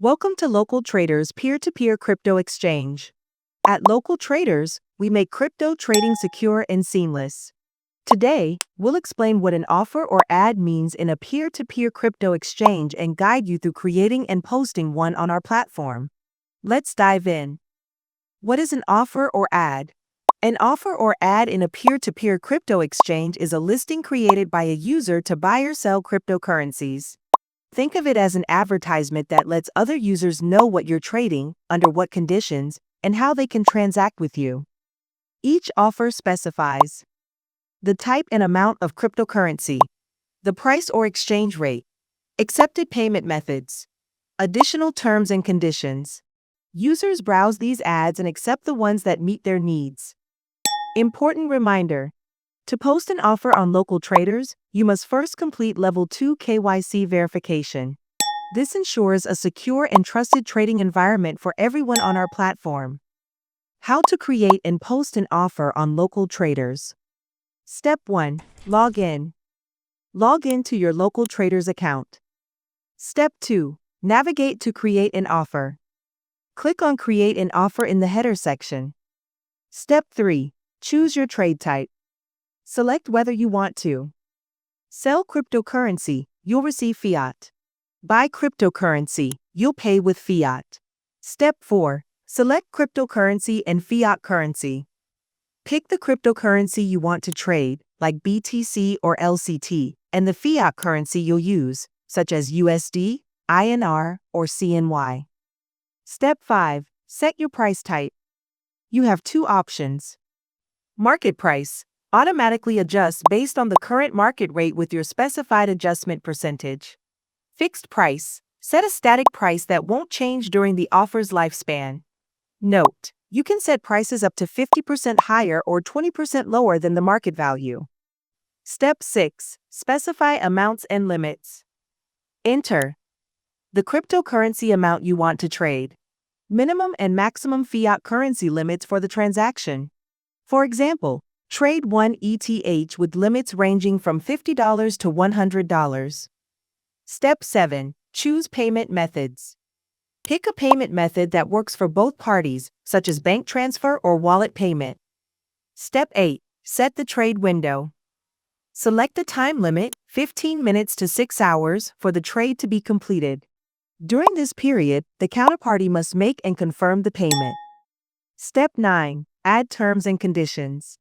Welcome to Local Traders Peer-to-Peer Crypto Exchange. At Local Traders, we make crypto trading secure and seamless. Today, we'll explain what an offer or ad means in a peer-to-peer crypto exchange and guide you through creating and posting one on our platform. Let's dive in. What is an offer or ad? An offer or ad in a peer-to-peer crypto exchange is a listing created by a user to buy or sell cryptocurrencies. Think of it as an advertisement that lets other users know what you're trading, under what conditions, and how they can transact with you. Each offer specifies the type and amount of cryptocurrency, the price or exchange rate, accepted payment methods, additional terms and conditions. Users browse these ads and accept the ones that meet their needs. Important reminder: to post an offer on Local Traders, you must first complete Level 2 KYC verification. This ensures a secure and trusted trading environment for everyone on our platform. How to create and post an offer on Local Traders. Step 1. Log in. Log in to your Local Traders account. Step 2. Navigate to create an offer. Click on Create an Offer in the header section. Step 3. Choose your trade type. Select whether you want to sell cryptocurrency, you'll receive fiat. Buy cryptocurrency, you'll pay with fiat. Step 4. Select cryptocurrency and fiat currency. Pick the cryptocurrency you want to trade, like BTC or LCT, and the fiat currency you'll use, such as USD, INR, or CNY. Step 5. Set your price type. You have two options. Market price automatically adjusts based on the current market rate with your specified adjustment percentage. Fixed price, set a static price that won't change during the offer's lifespan. Note: you can set prices up to 50% higher or 20% lower than the market value. Step 6. Specify amounts and limits. Enter the cryptocurrency amount you want to trade. Minimum and maximum fiat currency limits for the transaction. For example, trade 1 ETH with limits ranging from $50 to $100. Step 7. Choose payment methods. Pick a payment method that works for both parties, such as bank transfer or wallet payment. Step 8. Set the trade window. Select a time limit, 15 minutes to 6 hours, for the trade to be completed. During this period, the counterparty must make and confirm the payment. Step 9. Add terms and conditions.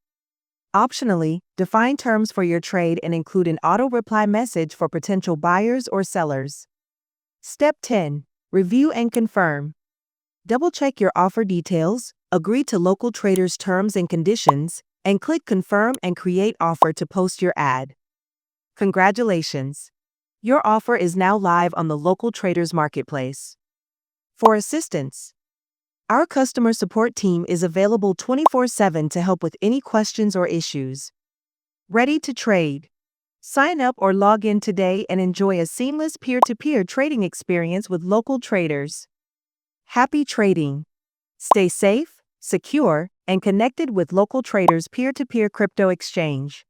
Optionally, define terms for your trade and include an auto-reply message for potential buyers or sellers. Step 10. Review and confirm. Double-check your offer details, agree to Local Traders' terms and conditions, and click Confirm and Create Offer to post your ad. Congratulations! Your offer is now live on the Local Traders Marketplace. For assistance, our customer support team is available 24/7 to help with any questions or issues. Ready to trade? Sign up or log in today and enjoy a seamless peer-to-peer trading experience with Local Traders. Happy trading! Stay safe, secure, and connected with Local Traders Peer-to-Peer Crypto Exchange.